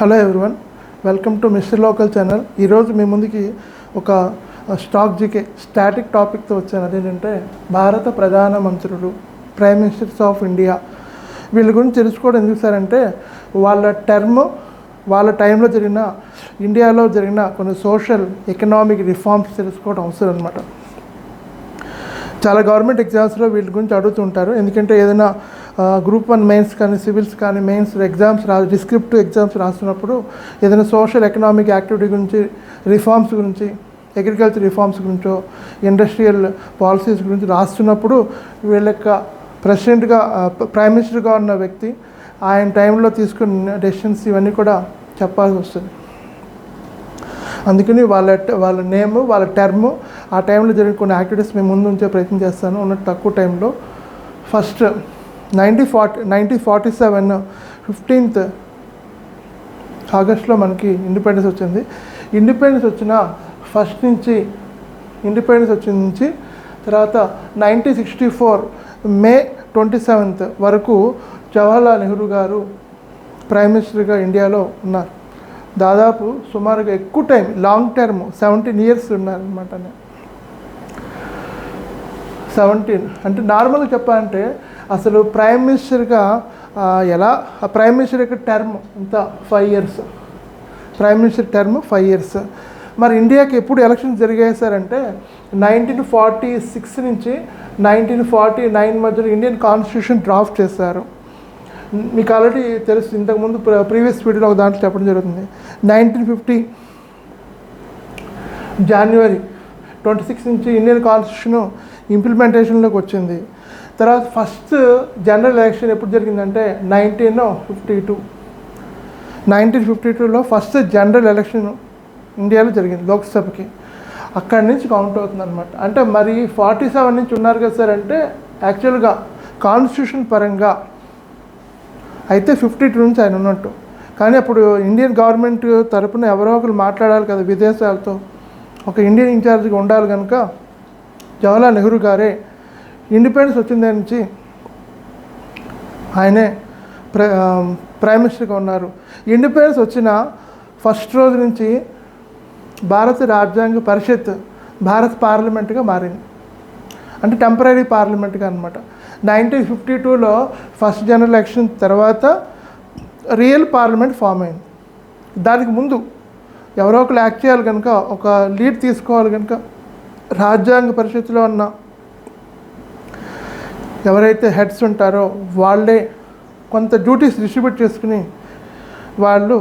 Hello everyone, welcome to mister local channel. ఈరోజు మీ ముందుకి ఒక స్టాక్ జీకే స్టాటిక్ టాపిక్తో వచ్చాను. అదేంటంటే భారత ప్రధాన మంత్రులు, ప్రైమ్ మినిస్టర్స్ ఆఫ్ ఇండియా, వీళ్ళ గురించి తెలుసుకోవడం ఎందుకు సార్ అంటే వాళ్ళ టైంలో జరిగిన ఇండియాలో జరిగిన కొన్ని సోషల్ ఎకనామిక్ రిఫార్మ్స్ తెలుసుకోవడం అవసరం అనమాట. చాలా గవర్నమెంట్ ఎగ్జామ్స్లో వీళ్ళ గురించి అడుగుతుంటారు. ఎందుకంటే ఏదైనా గ్రూప్ 1 మెయిన్స్ కానీ సివిల్స్ కానీ మెయిన్స్ ఎగ్జామ్స్ డిస్క్రిప్టివ్ ఎగ్జామ్స్ రాస్తున్నప్పుడు ఏదైనా సోషల్ ఎకనామిక్ యాక్టివిటీ గురించి, రిఫార్మ్స్ గురించి, అగ్రికల్చర్ రిఫార్మ్స్ గురించో, ఇండస్ట్రియల్ పాలసీస్ గురించి రాస్తున్నప్పుడు వీళ్ళ యొక్క ప్రైమ్ మినిస్టర్గా ఉన్న వ్యక్తి ఆయన టైంలో తీసుకున్న డెసిషన్స్ ఇవన్నీ కూడా చెప్పాల్సి వస్తుంది. అందుకని వాళ్ళ నేమ్, వాళ్ళ టర్మ్, ఆ టైంలో జరిగిన కొన్ని యాక్టివిటీస్ మేము ముందు ఉంచే ప్రయత్నం చేస్తాను ఉన్న తక్కువ టైంలో. ఫస్ట్ 1947 15th ఆగస్ట్లో మనకి ఇండిపెండెన్స్ వచ్చింది. ఇండిపెండెన్స్ వచ్చిన నుంచి తర్వాత 1964 May 27th వరకు జవహర్లాల్ నెహ్రూ గారు ప్రైమ్ మినిస్టర్గా ఇండియాలో ఉన్నారు. దాదాపు సుమారుగా ఎక్కువ టైం, లాంగ్ టర్మ్ 17 years ఉన్నారనమాట. 17 అంటే నార్మల్గా చెప్పాలంటే అసలు ప్రైమ్ మినిస్టర్గా ప్రైమ్ మినిస్టర్ యొక్క టర్మ్ ఇంత 5 years, prime minister term 5 years. మరి ఇండియాకి ఎప్పుడు ఎలక్షన్స్ జరిగాయి సార్ అంటే 1946 నుంచి 1949 mధ్యలో ఇండియన్ కాన్స్టిట్యూషన్ డ్రాఫ్ట్ చేశారు. మీకు ఆల్రెడీ తెలుసు, ఇంతకుముందు ప్రీవియస్ వీడియోలో ఒక దాంట్లో చెప్పడం జరుగుతుంది. 1950 January 26 నుంచి ఇండియన్ కాన్స్టిట్యూషన్ ఇంప్లిమెంటేషన్లోకి వచ్చింది. తర్వాత ఫస్ట్ జనరల్ ఎలక్షన్ ఎప్పుడు జరిగిందంటే 1952లో ఫస్ట్ జనరల్ ఎలక్షన్ ఇండియాలో జరిగింది లోక్సభకి. అక్కడి నుంచి కౌంట్ అవుతుంది అనమాట. అంటే మరి 47 నుంచి ఉన్నారు కదా సార్ అంటే యాక్చువల్గా కాన్స్టిట్యూషన్ పరంగా అయితే 52 నుంచి ఆయన ఉన్నట్టు. కానీ అప్పుడు ఇండియన్ గవర్నమెంట్ తరపున ఎవరో ఒకరు మాట్లాడాలి కదా విదేశాలతో, ఒక ఇండియన్ ఇన్ఛార్జ్గా ఉండాలి కనుక జవహర్లాల్ నెహ్రూ గారే ఇండిపెండెన్స్ వచ్చిన దాని నుంచి ఆయనే ప్రైమ్ మినిస్టర్గా ఉన్నారు. ఇండిపెండెన్స్ వచ్చిన ఫస్ట్ రోజు నుంచి భారత రాజ్యాంగ పరిషత్ భారత పార్లమెంట్గా మారింది. అంటే టెంపరీ పార్లమెంట్గా అనమాట. 1952లో ఫస్ట్ జనరల్ ఎలక్షన్ తర్వాత రియల్ పార్లమెంట్ ఫామ్ అయింది. దానికి ముందు ఎవరో ఒకరు యాక్ట్ చేయాలి కనుక, ఒక లీడ్ తీసుకోవాలి కనుక రాజ్యాంగ పరిషత్తులో ఉన్న ఎవరైతే హెడ్స్ ఉంటారో వాళ్ళే కొంత డ్యూటీస్ డిస్ట్రిబ్యూట్ చేసుకుని వాళ్ళు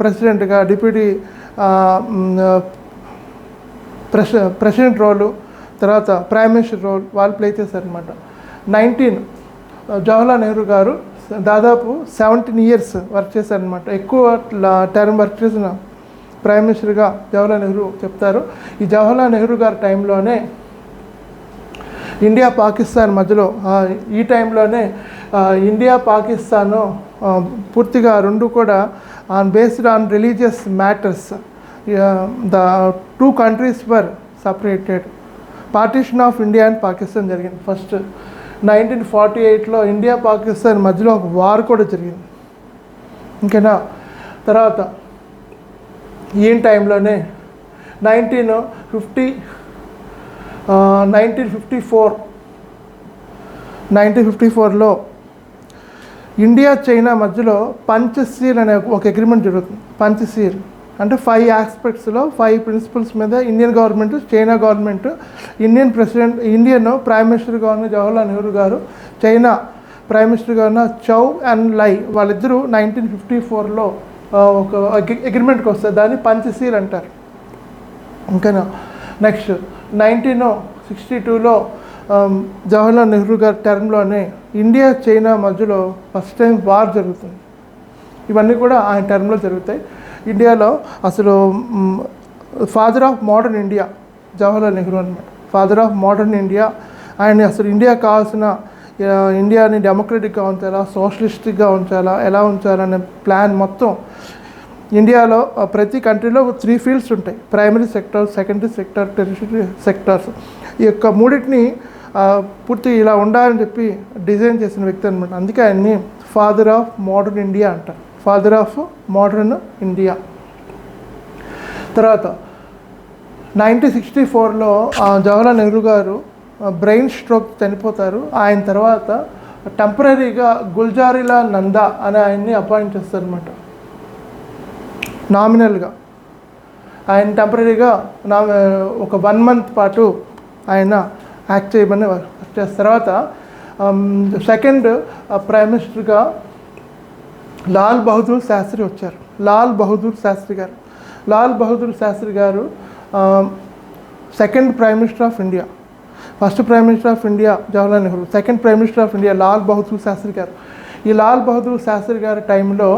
ప్రెసిడెంట్గా, డిప్యూటీ ప్రెసిడెంట్ రోలు, తర్వాత ప్రైమ్ మినిస్టర్ రోల్ వాళ్ళు ప్లే చేశారనమాట. జవహర్లాల్ నెహ్రూ గారు దాదాపు 17 years వర్క్ చేశారనమాట. ఎక్కువ టర్మ్ వర్క్ చేసిన ప్రైమ్ మినిస్టర్గా జవహర్లాల్ నెహ్రూ చెప్తారు. ఈ జవహర్లాల్ నెహ్రూ గారి టైంలోనే ఇండియా పాకిస్తాన్ మధ్యలో, ఈ టైంలోనే ఇండియా పాకిస్తాను పూర్తిగా రెండు కూడా based on religious matters the 2 countries were separated. Partition of India and Pakistan జరిగింది. ఫస్ట్ 1948లో ఇండియా పాకిస్తాన్ మధ్యలో ఒక వార్ కూడా జరిగింది. ఇంకేనా తర్వాత ఈ టైంలోనే 1954లో ఇండియా చైనా మధ్యలో పంచశీల్ అనే ఒక అగ్రిమెంట్ జరుగుతుంది. పంచశీల్ అంటే 5 aspectsలో 5 principles మీద Indian government, China government, Indian prime మినిస్టర్గా ఉన్న జవహర్లాల్ నెహ్రూ గారు, చైనా ప్రైమ్ మినిస్టర్గా ఉన్న చౌ అండ్ లై వాళ్ళిద్దరూ 1954లో ఒక అగ్రిమెంట్కి వస్తారు. దాన్ని పంచశీల్ అంటారు. ఇంకేనా నెక్స్ట్ 1962లో జవహర్లాల్ నెహ్రూ గారి టర్మ్లోనే ఇండియా చైనా మధ్యలో ఫస్ట్ టైం వార్ జరుగుతుంది. ఇవన్నీ కూడా ఆయన టర్మ్లో జరుగుతాయి. ఇండియాలో అసలు father of modern India Jawaharlal Nehru అనమాట. Father of modern India. ఆయన అసలు ఇండియా కావాల్సిన ఇండియాని డెమోక్రటిక్గా ఉంచాలా, సోషలిస్టిక్గా ఉంచాలా, ఎలా ఉంచాలనే ప్లాన్ మొత్తం ఇండియాలో ప్రతి కంట్రీలో 3 fields ఉంటాయి. Primary sector, secondary sector, territory sectors. ఈ యొక్క మూడింటిని పూర్తి ఇలా ఉండాలని చెప్పి డిజైన్ చేసిన వ్యక్తి అనమాట. అందుకే ఆయన్ని ఫాదర్ ఆఫ్ మోడర్న్ ఇండియా అంటారు. Father of modern India. తర్వాత 1964లో జవహర్లాల్ నెహ్రూ గారు బ్రెయిన్ స్ట్రోక్ చనిపోతారు. ఆయన తర్వాత టెంపరీగా గుల్జారీలాల్ నందా అని ఆయన్ని అపాయింట్ చేస్తారనమాట. నామినల్గా ఆయన టెంపరీగా ఒక 1 month పాటు ఆయన యాక్ట్ చేయమని చేసిన తర్వాత సెకండ్ ప్రైమ్ మినిస్టర్గా లాల్ బహదూర్ శాస్త్రి వచ్చారు. లాల్ బహదూర్ శాస్త్రి గారు second prime minister of India. First prime minister of India Jawaharlal Nehru, second prime minister of India Lal Bahadur Shastri గారు. ఈ లాల్ బహదూర్ శాస్త్రి గారి టైంలో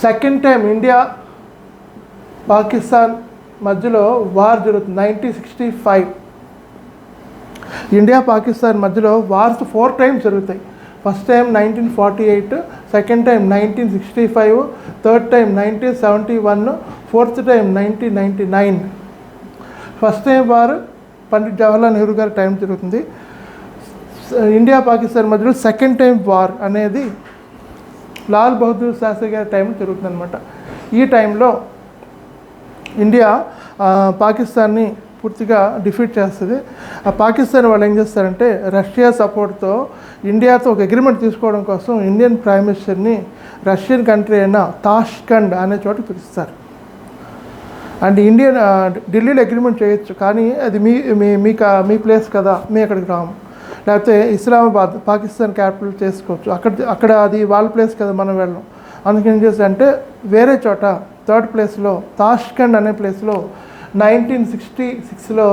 సెకండ్ టైం ఇండియా పాకిస్తాన్ మధ్యలో వార్ జరుగుతుంది. 1965 ఇండియా పాకిస్తాన్ మధ్యలో వార్స్ 4 times జరుగుతాయి. First time 1948, second time 1965, third time 1971, fourth time 1999. First time war Pandit Jawaharlal Nehru గారి time జరుగుతుంది. ఇండియా పాకిస్తాన్ మధ్యలో సెకండ్ టైం వార్ అనేది లాల్ బహదూర్ శాస్త్రి గారి టైం జరుగుతుంది అనమాట. ఈ టైంలో ఇండియా పాకిస్తాన్ని పూర్తిగా డిఫీట్ చేస్తుంది. ఆ పాకిస్తాన్ వాళ్ళు ఏం చేస్తారంటే రష్యా సపోర్ట్తో ఇండియాతో ఒక అగ్రిమెంట్ తీసుకోవడం కోసం ఇండియన్ ప్రైమ్ మినిస్టర్ని రష్యన్ కంట్రీ అయిన తాష్కండ్ అనే చోట పిలుస్తారు. అండ్ ఢిల్లీలో అగ్రిమెంట్ చేయొచ్చు, కానీ అది మీ ప్లేస్ కదా, మీ అక్కడికి రాము. లేకపోతే ఇస్లామాబాద్ పాకిస్తాన్ క్యాపిటల్ చేసుకోవచ్చు, అక్కడ అది వాళ్ళ ప్లేస్ కదా, మనం వెళ్ళం. అందుకని ఏం చేస్తారంటే వేరే చోట థర్డ్ ప్లేస్లో తాష్కండ్ అనే ప్లేస్లో 1966లో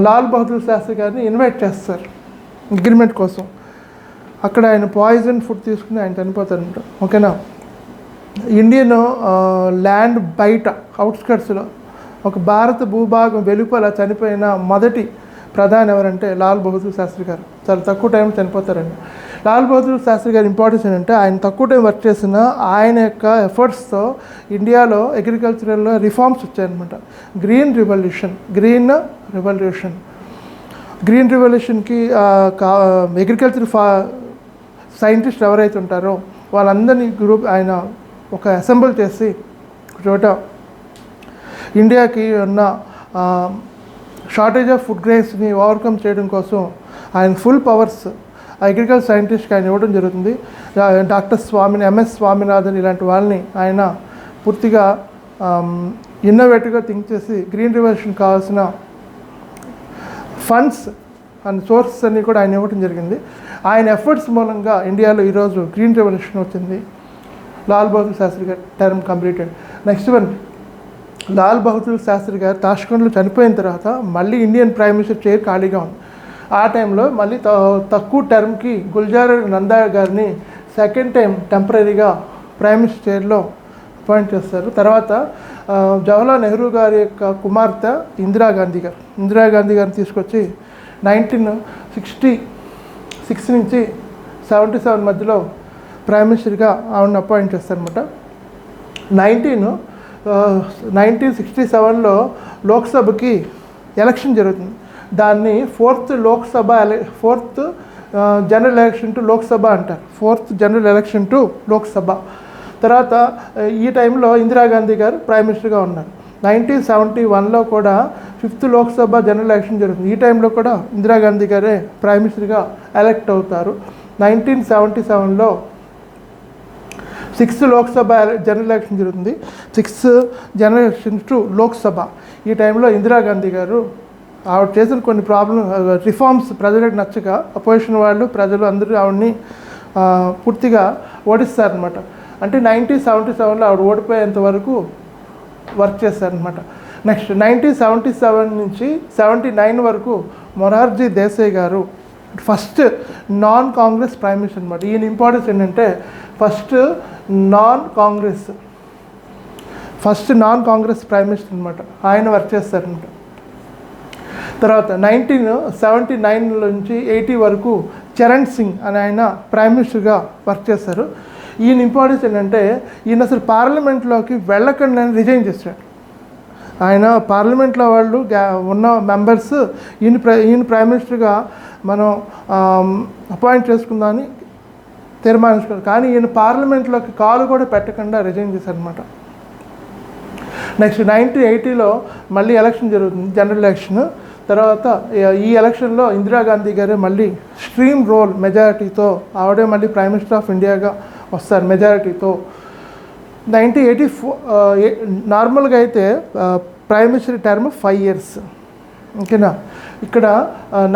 లాల్ బహదూర్ శాస్త్రి గారిని ఇన్వైట్ చేస్తారు అగ్రిమెంట్ కోసం. అక్కడ ఆయన పాయిజన్ ఫుడ్ తీసుకుని ఆయన చనిపోతారంట. ఓకేనా. ఇండియన్ ల్యాండ్ బయట అవుట్స్కట్స్లో ఒక భారత భూభాగం వెలుపల చనిపోయిన మొదటి ప్రధాని ఎవరంటే లాల్ బహదూర్ శాస్త్రి గారు. చాలా తక్కువ టైం చనిపోతారండి. లాల్ బహదూర్ శాస్త్రి గారి ఇంపార్టెన్స్ ఏంటంటే ఆయన తక్కువ టైం వర్క్ చేసిన ఆయన యొక్క ఎఫర్ట్స్తో ఇండియాలో అగ్రికల్చరల్లో రిఫార్మ్స్ వచ్చాయన్నమాట. గ్రీన్ రివల్యూషన్కి అగ్రికల్చర్ సైంటిస్ట్ ఎవరైతే ఉంటారో వాళ్ళందరినీ గ్రూప్ ఆయన ఒక అసెంబుల్ చేసి చోట ఇండియాకి ఉన్న షార్టేజ్ ఆఫ్ ఫుడ్ గ్రెయిన్స్ని ఓవర్కమ్ చేయడం కోసం ఆయన ఫుల్ పవర్స్ అగ్రికల్చర్ సైంటిస్ట్కి ఆయన ఇవ్వడం జరుగుతుంది. డాక్టర్ ఎంఎస్ స్వామినాథన్ ఇలాంటి వాళ్ళని ఆయన పూర్తిగా ఇన్నోవేటివ్గా థింక్ చేసి గ్రీన్ రివల్యూషన్ కావాల్సిన ఫండ్స్ అండ్ సోర్సెస్ అన్నీ కూడా ఆయన ఇవ్వడం జరిగింది. ఆయన ఎఫర్ట్స్ మూలంగా ఇండియాలో ఈరోజు గ్రీన్ రెవల్యూషన్ వచ్చింది. లాల్ బహదూర్ శాస్త్రి గారి term completed. Next one, Lal Bahadur Shastri గారు తాష్కండ్లో చనిపోయిన తర్వాత మళ్ళీ ఇండియన్ ప్రైమ్ మినిస్టర్ చైర్ ఖాళీగా ఉంది. ఆ టైంలో మళ్ళీ తక్కువ టర్మ్కి గుల్జారీలాల్ నందా గారిని సెకండ్ టైం టెంపరీగా ప్రైమ్ మినిస్టర్ చైర్లో అపాయింట్ చేస్తారు. తర్వాత జవహర్లాల్ నెహ్రూ గారి యొక్క కుమార్తె ఇందిరాగాంధీ గారిని తీసుకొచ్చి 1966 నుంచి 77 మధ్యలో ప్రైమ్ మినిస్టర్గా ఆవిడని అపాయింట్ చేస్తారనమాట. 1967లో లోక్సభకి ఎలక్షన్ జరుగుతుంది. దాన్ని fourth general election to Lok Sabha అంటారు. Fourth general election to Lok Sabha. తర్వాత ఈ టైంలో ఇందిరాగాంధీ గారు ప్రైమ్ మినిస్టర్గా ఉన్నారు. 1971లో కూడా 5th లోక్సభ జనరల్ ఎలక్షన్ జరుగుతుంది. ఈ టైంలో కూడా ఇందిరాగాంధీ గారే ప్రైమ్ మినిస్టర్గా ఎలక్ట్ అవుతారు. 1977లో 6th లోక్సభ జనరల్ ఎలక్షన్ జరుగుతుంది. 6th general election to Lok Sabha. ఈ టైంలో ఇందిరాగాంధీ గారు ఆవిడ చేసిన కొన్ని రిఫార్మ్స్ ప్రజలకు నచ్చక అపోజిషన్ వాళ్ళు ప్రజలు అందరూ ఆవిడని పూర్తిగా ఓడిస్తారనమాట. అంటే 1977లో ఆవిడ ఓడిపోయేంత వరకు వర్క్ చేశారనమాట. నెక్స్ట్ 1977 నుంచి 79 వరకు మొరార్జీ దేశాయ్ గారు first non Congress prime minister అనమాట. ఈయన ఇంపార్టెన్స్ ఏంటంటే first non Congress prime minister అనమాట. ఆయన వర్క్ చేస్తారనమాట. తర్వాత 1979 నుంచి 80 వరకు చరణ్ సింగ్ అని ఆయన ప్రైమ్ మినిస్టర్గా వర్క్ చేస్తారు. ఈయన ఇంపార్టెన్స్ ఏంటంటే ఈయన అసలు పార్లమెంట్లోకి వెళ్ళకుండా రిజైన్ చేశాడు. ఆయన పార్లమెంట్లో వాళ్ళు ఉన్న మెంబర్స్ ఈయన ప్రైమ్ మినిస్టర్గా మనం అపాయింట్ చేసుకుందామని తీర్మానించుకున్నారు. కానీ ఈయన పార్లమెంట్లోకి కాలు కూడా పెట్టకుండా రిజైన్ చేశారనమాట. నెక్స్ట్ 1980లో మళ్ళీ ఎలక్షన్ జరుగుతుంది, జనరల్ ఎలక్షన్. తర్వాత ఈ ఎలక్షన్లో ఇందిరాగాంధీ గారే మళ్ళీ స్ట్రీమ్ రోల్ మెజారిటీతో ఆవిడే మళ్ళీ ప్రైమ్ మినిస్టర్ ఆఫ్ ఇండియాగా వస్తారు మెజారిటీతో. 1984 నార్మల్గా అయితే ప్రైమ్ మినిస్టర్ టర్మ్ 5 years, ఓకేనా. ఇక్కడ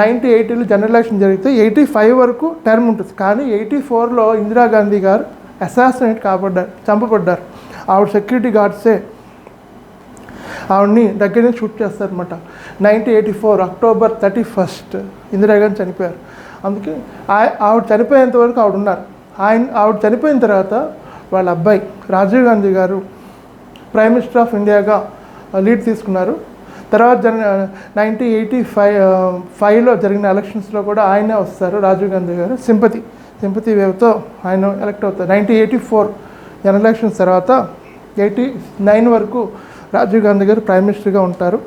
1980లో జనరల్ ఎలక్షన్ జరిగితే 85 వరకు టర్మ్ ఉంటుంది. కానీ 84లో ఇందిరాగాంధీ గారు అసాసినేట్ చంపబడ్డారు. ఆవిడ సెక్యూరిటీ గార్డ్సే ఆవిడని దగ్గర నుంచి షూట్ చేస్తారనమాట. 1984 October 31 ఇందిరాగాంధీ చనిపోయారు. అందుకే ఆవిడ చనిపోయేంత వరకు ఆవిడ ఉన్నారు. ఆవిడ చనిపోయిన తర్వాత వాళ్ళ అబ్బాయి రాజీవ్ గాంధీ గారు ప్రైమ్ మినిస్టర్ ఆఫ్ ఇండియాగా లీడ్ తీసుకున్నారు. తర్వాత 1985లో జరిగిన ఎలక్షన్స్లో కూడా ఆయనే వస్తారు, రాజీవ్ గాంధీ గారు. సింపతి వేవ్తో ఆయన ఎలక్ట్ అవుతారు. 1984 జనరల్ ఎలక్షన్స్ తర్వాత 89 వరకు రాజీవ్ గాంధీ గారు ప్రైమ్ మినిస్టర్గా ఉంటారు.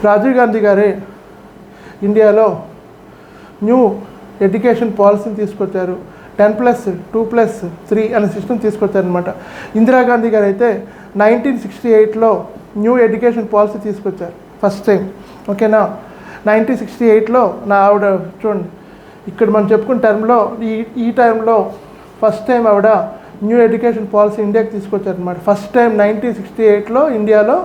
రాజీవ్ గాంధీ గారే ఇండియాలో న్యూ ఎడ్యుకేషన్ పాలసీని తీసుకొచ్చారు. 10+2+3 అనే సిస్టమ్ తీసుకొచ్చారనమాట. ఇందిరాగాంధీ గారు అయితే 1968లో న్యూ ఎడ్యుకేషన్ పాలసీ తీసుకొచ్చారు ఫస్ట్ టైం, ఓకేనా. 1968లో ఆవిడ చూడండి, ఇక్కడ మనం చెప్పుకున్న టర్మ్లో ఈ టైంలో ఫస్ట్ టైం ఆవిడ న్యూ ఎడ్యుకేషన్ పాలసీ ఇండియాకి తీసుకొచ్చారనమాట. ఫస్ట్ టైం 1968లో ఇండియాలో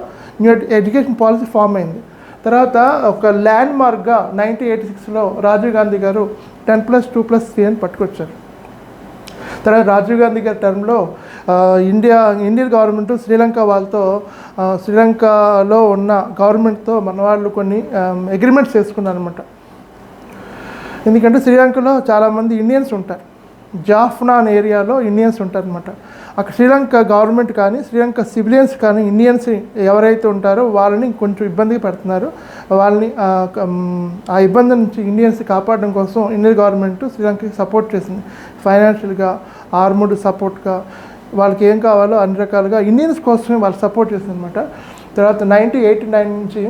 న్యూ ఎడ్యుకేషన్ పాలసీ ఫామ్ అయింది. తర్వాత ఒక ల్యాండ్ మార్క్గా 1986లో రాజీవ్ గాంధీ గారు 10+2+3 అని పట్టుకొచ్చారు. తర్వాత రాజీవ్ గాంధీ గారి టర్మ్లో ఇండియన్ గవర్నమెంట్ శ్రీలంక వాళ్ళతో శ్రీలంకలో ఉన్న గవర్నమెంట్తో మన వాళ్ళు కొన్ని అగ్రిమెంట్స్ చేసుకున్నారు అనమాట. ఎందుకంటే శ్రీలంకలో చాలామంది ఇండియన్స్ ఉంటారు, జాఫ్నా అనే ఏరియాలో ఇండియన్స్ ఉంటారనమాట. అక్కడ శ్రీలంక గవర్నమెంట్ కానీ శ్రీలంక సివిలియన్స్ కానీ ఇండియన్స్ ఎవరైతే ఉంటారో వాళ్ళని కొంచెం ఇబ్బందిగా పెడుతున్నారు. వాళ్ళని ఆ ఇబ్బంది నుంచి ఇండియన్స్ కాపాడడం కోసం ఇండియన్ గవర్నమెంట్ శ్రీలంకకి సపోర్ట్ చేసింది, ఫైనాన్షియల్గా, ఆర్మ్డ్ సపోర్ట్గా, వాళ్ళకి ఏం కావాలో అన్ని రకాలుగా ఇండియన్స్ కోసమే వాళ్ళు సపోర్ట్ చేసింది అనమాట. తర్వాత 1989 నుంచి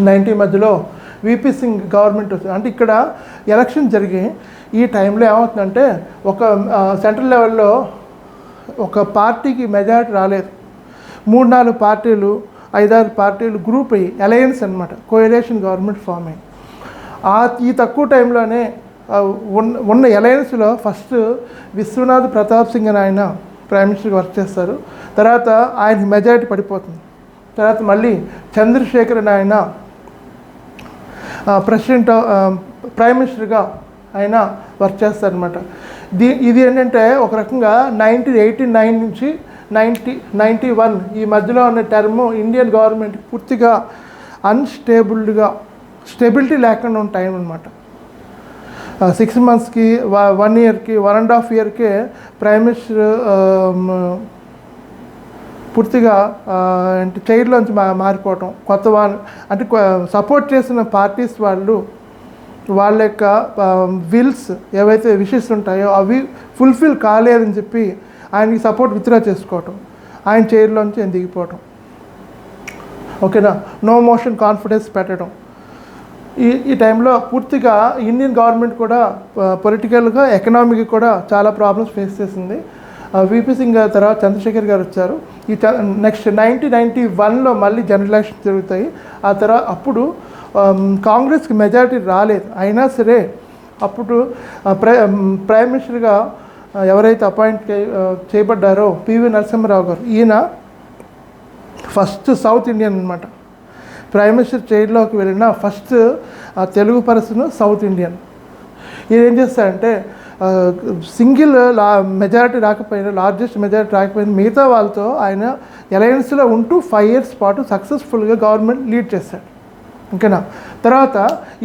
90 మధ్యలో విపి సింగ్ గవర్నమెంట్ వచ్చింది. అంటే ఇక్కడ ఎలక్షన్ జరిగి ఈ టైంలో ఏమవుతుందంటే ఒక సెంట్రల్ లెవెల్లో ఒక పార్టీకి మెజారిటీ రాలేదు, 3-4 పార్టీలు 5-6 పార్టీలు గ్రూప్ అయ్యి అలయన్స్ అనమాట, కోయలేషన్ గవర్నమెంట్ ఫామ్ అయ్యి. ఈ తక్కువ టైంలోనే ఉన్న అలయన్స్లో ఫస్ట్ విశ్వనాథ్ ప్రతాప్ సింగ్ అని ఆయన ప్రైమ్ మినిస్టర్గా వర్క్ చేస్తారు. తర్వాత ఆయనకి మెజారిటీ పడిపోతుంది. తర్వాత మళ్ళీ చంద్రశేఖర్ అని ఆయన ప్రైమ్ మినిస్టర్గా ఆయన వర్క్ చేస్తారనమాట. ఇది ఏంటంటే ఒక రకంగా 1989 నుంచి 1991 ఈ మధ్యలో ఉన్న టర్ము ఇండియన్ గవర్నమెంట్ పూర్తిగా స్టెబిలిటీ లేకుండా ఉన్న టైం అనమాట. 6 monthsకి 1 yearకి 1.5 yearకే ప్రైమ్ మినిస్టర్ పూర్తిగా అంటే చైర్లోంచి మారిపోవటం, కొత్త వాళ్ళు అంటే సపోర్ట్ చేసిన పార్టీస్ వాళ్ళ యొక్క విల్స్ ఏవైతే విషెస్ ఉంటాయో అవి ఫుల్ఫిల్ కాలేదని చెప్పి ఆయనకి సపోర్ట్ విత్డ్రా చేసుకోవటం, ఆయన చైర్లోంచి ఆయన దిగిపోవటం, ఓకేనా. నో మోషన్ కాన్ఫిడెన్స్ పెట్టడం. ఈ టైంలో పూర్తిగా ఇండియన్ గవర్నమెంట్ కూడా పొలిటికల్గా ఎకనామిక్గా కూడా చాలా ప్రాబ్లమ్స్ ఫేస్ చేసింది. విపి సింగ్ తర్వాత చంద్రశేఖర్ గారు వచ్చారు. నెక్స్ట్ 1991లో మళ్ళీ జనరల్ ఎలక్షన్ జరుగుతాయి. ఆ తర్వాత అప్పుడు కాంగ్రెస్కి మెజారిటీ రాలేదు, అయినా సరే అప్పుడు ప్రైమ్ మినిస్టర్గా ఎవరైతే అపాయింట్ చేయబడ్డారో పివి నరసింహారావు గారు, ఈయన ఫస్ట్ సౌత్ ఇండియన్ అనమాట. ప్రైమ్ మినిస్టర్ చైర్లోకి వెళ్ళిన first Telugu person south Indian. ఈయన ఏం చేస్తారంటే సింగిల్ మెజారిటీ రాకపోయినా, లార్జెస్ట్ మెజారిటీ రాకపోయినా మిగతా వాళ్ళతో ఆయన అలయన్స్లో ఉంటూ 5 years పాటు సక్సెస్ఫుల్గా గవర్నమెంట్ లీడ్ చేశాడు, ఓకేనా. తర్వాత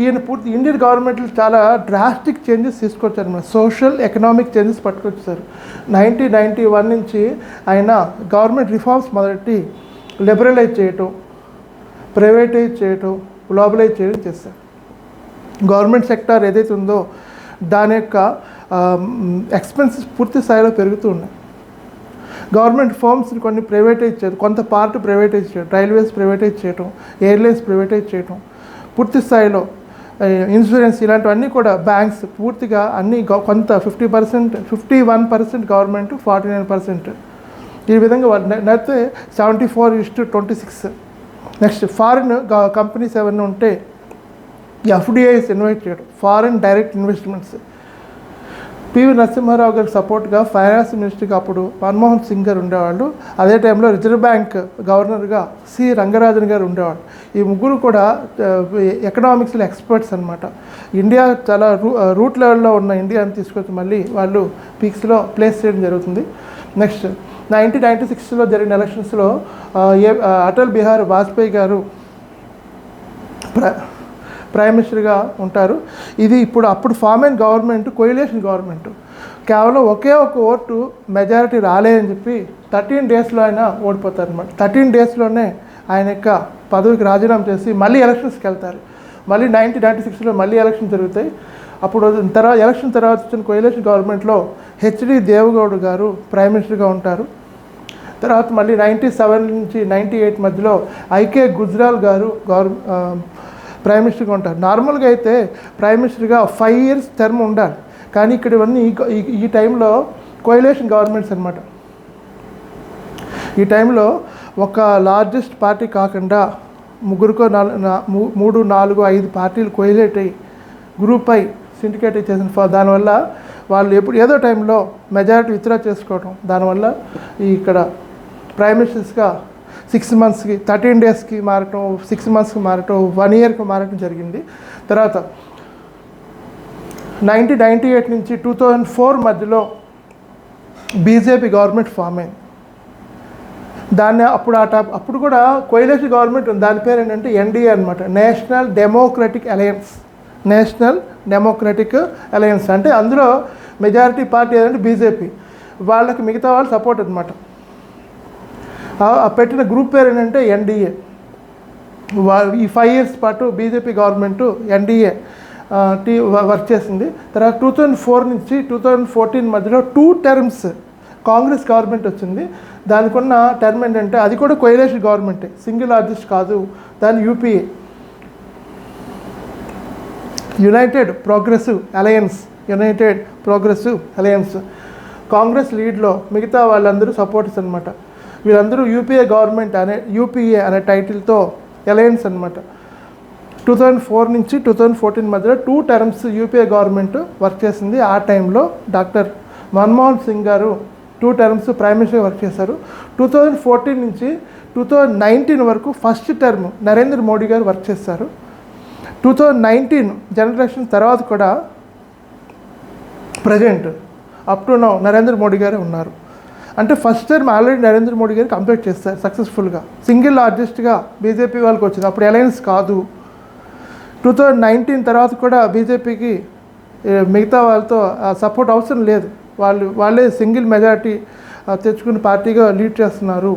ఈయన ఇండియన్ గవర్నమెంట్లో చాలా డ్రాస్టిక్ చేంజెస్ తీసుకొచ్చారు, సోషల్ ఎకనామిక్ చేంజెస్ పట్టుకొచ్చారు. 1991 నుంచి ఆయన గవర్నమెంట్ రిఫార్మ్స్ మొదలెట్టి లిబరలైజ్ చేయటం, ప్రైవేటైజ్ చేయటం, గ్లోబలైజ్ చేయడం చేశారు. గవర్నమెంట్ సెక్టార్ ఏదైతే ఉందో దాని యొక్క ఎక్స్పెన్సెస్ పూర్తి స్థాయిలో పెరుగుతూ ఉన్నాయి. గవర్నమెంట్ ఫర్మ్స్ని కొన్ని ప్రైవేటైజ్ చేయడం, కొంత పార్ట్ ప్రైవేటైజ్ చేయడం, రైల్వేస్ ప్రైవేటైజ్ చేయడం, ఎయిర్లైన్స్ ప్రైవేటైజ్ చేయడం, పూర్తి స్థాయిలో ఇన్సూరెన్స్ ఇలాంటివన్నీ కూడా బ్యాంక్స్ పూర్తిగా అన్నీ కొంత 50%, 51% గవర్నమెంట్, 49%. ఈ విధంగా నడితే 74:26. నెక్స్ట్ ఫారిన్ కంపెనీస్ ఏమైనా ఉంటే ఎఫ్డిఐస్ ఇన్వైట్ చేయడం, foreign direct investments. PV Narasimha Rao గారికి సపోర్ట్గా ఫైనాన్స్ మినిస్టర్గా అప్పుడు మన్మోహన్ సింగ్ గారు ఉండేవాళ్ళు. అదే టైంలో రిజర్వ్ బ్యాంక్ గవర్నర్గా సి రంగరాజన్ గారు ఉండేవాళ్ళు. ఈ ముగ్గురు కూడా ఎకనామిక్స్లో ఎక్స్పర్ట్స్ అనమాట. ఇండియా చాలా రూట్ లెవెల్లో ఉన్న ఇండియాని తీసుకొచ్చి మళ్ళీ వాళ్ళు పీక్స్లో ప్లేస్ చేయడం జరుగుతుంది. నెక్స్ట్ 1996లో జరిగిన ఎలక్షన్స్లో అటల్ బిహారీ వాజ్పేయి గారు ప్రైమ్ మినిస్టర్గా ఉంటారు. ఇది అప్పుడు ఫామ్ అయిన గవర్నమెంట్ కోయిలేషన్ గవర్నమెంట్. కేవలం ఒకే ఒక ఓటు మెజారిటీ రాలేదని చెప్పి 13 డేస్లో ఆయన ఓడిపోతారు అనమాట. 13 డేస్లోనే ఆయన యొక్క పదవికి రాజీనామా చేసి మళ్ళీ ఎలక్షన్స్కి వెళ్తారు. మళ్ళీ 1996లో మళ్ళీ ఎలక్షన్ జరుగుతాయి. అప్పుడు ఎలక్షన్ తర్వాత వచ్చిన కోయిలేషన్ గవర్నమెంట్లో హెచ్డి దేవగౌడ్ గారు ప్రైమ్ మినిస్టర్గా ఉంటారు. తర్వాత మళ్ళీ 97 నుంచి 98 మధ్యలో ఐకే గుజ్రాల్ గారు ప్రైమ్ మినిస్టర్గా ఉంటారు. నార్మల్గా అయితే ప్రైమ్ మినిస్టర్గా 5 years టర్మ్ ఉండాలి. కానీ ఇక్కడ ఇవన్నీ ఈ టైంలో కోయిలేషన్ గవర్నమెంట్స్ అనమాట. ఈ టైంలో ఒక లార్జెస్ట్ పార్టీ కాకుండా 3, 4, 5 పార్టీలు కోయిలేట్ అయ్యి గ్రూప్ అయి సిండికేట్ చేసిన దానివల్ల వాళ్ళు ఏదో టైంలో మెజారిటీ విత్డ్రా చేసుకోవడం, దానివల్ల ఇక్కడ ప్రైమ్ మినిస్టర్స్గా 6 monthsకి 13 daysకి మారటం, 6 monthsకి మారటం, 1 yearకి మారటం జరిగింది. తర్వాత 1998 నుంచి 2004 మధ్యలో బీజేపీ గవర్నమెంట్ ఫామ్ అయింది. దాన్ని అప్పుడు కూడా కోయిలేషన్ గవర్నమెంట్ దాని పేరు ఏంటంటే ఎన్డీఏ అనమాట, నేషనల్ డెమోక్రటిక్ అలయన్స్. అంటే అందులో మెజారిటీ పార్టీ ఏదంటే బీజేపీ, వాళ్ళకి మిగతా వాళ్ళు సపోర్ట్ అనమాట. పెట్టిన గ్రూప్ పేరు ఏంటంటే ఎన్డీఏ. ఈ 5 years పాటు బీజేపీ గవర్నమెంటు ఎన్డీఏ వర్క్ చేసింది. తర్వాత 2004 నుంచి 2014 మధ్యలో 2 terms కాంగ్రెస్ గవర్నమెంట్ వచ్చింది. దానికి ఉన్న టర్మ్ ఏంటంటే అది కూడా కోయిలేషన్ గవర్నమెంటే, సింగిల్ లార్జెస్ట్ కాదు. దాని UPA, United Progressive Alliance. Congress లీడ్లో మిగతా వాళ్ళందరూ సపోర్టర్స్ అనమాట. వీళ్ళందరూ యూపీఏ అనే టైటిల్తో అలయన్స్ అనమాట. 2004 నుంచి 2014 మధ్యలో 2 terms యూపీఏ గవర్నమెంట్ వర్క్ చేసింది. ఆ టైంలో డాక్టర్ మన్మోహన్ సింగ్ గారు 2 terms ప్రైమ్ మినిస్టర్గా వర్క్ చేశారు. 2014 నుంచి 2019 వరకు ఫస్ట్ టర్మ్ నరేంద్ర మోడీ గారు వర్క్ చేశారు. 2019 జనరల్ ఎలక్షన్ తర్వాత కూడా present up to now Narendra Modi గారే ఉన్నారు. అంటే first term already Narendra Modi గారు కంప్లీట్ చేస్తారు సక్సెస్ఫుల్గా. సింగిల్ లార్జెస్ట్గా బీజేపీ వాళ్ళకి వచ్చింది, అప్పుడు అలయన్స్ కాదు. 2019 తర్వాత కూడా బీజేపీకి మిగతా వాళ్ళతో సపోర్ట్ అవసరం లేదు, వాళ్ళే సింగిల్ మెజారిటీ తెచ్చుకున్న పార్టీగా లీడ్ చేస్తున్నారు.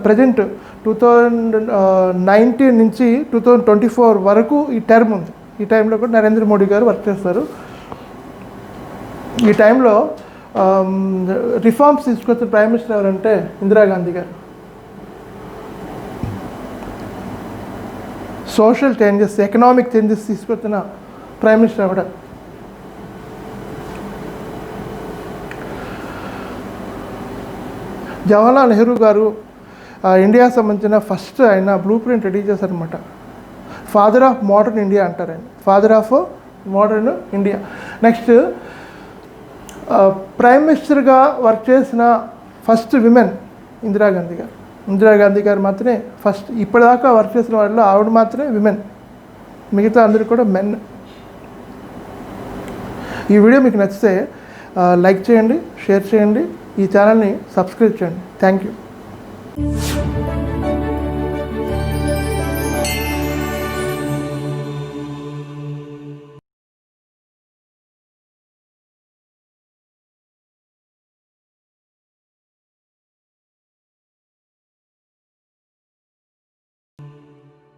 ప్రజెంట్ 2019 నుంచి 2024 వరకు ఈ టర్మ్ ఉంది. ఈ టైంలో కూడా నరేంద్ర మోడీ గారు వర్క్ చేస్తారు. ఈ టైంలో రిఫార్మ్స్ తీసుకొచ్చిన ప్రైమ్ మినిస్టర్ ఎవరంటే ఇందిరాగాంధీ గారు. సోషల్ చేంజెస్, ఎకనామిక్ చేంజెస్ తీసుకొచ్చిన ప్రైమ్ మినిస్టర్ ఎవడ. జవహర్లాల్ నెహ్రూ గారు ఇండియాకి సంబంధించిన ఫస్ట్ ఆయన బ్లూ ప్రింట్ రెడీ చేశారనమాట. ఫాదర్ ఆఫ్ మోడర్న్ ఇండియా అంటారు ఆయన, father of modern India. Next prime మినిస్టర్గా వర్క్ చేసిన ఫస్ట్ విమెన్ ఇందిరాగాంధీ గారు మాత్రమే ఫస్ట్. ఇప్పటిదాకా వర్క్ చేసిన వాళ్ళు ఆవిడ మాత్రమే విమెన్, మిగతా అందరూ కూడా మెన్. ఈ వీడియో మీకు నచ్చితే లైక్ చేయండి, షేర్ చేయండి, ఈ ఛానల్ని సబ్స్క్రైబ్ చేయండి. Thank you.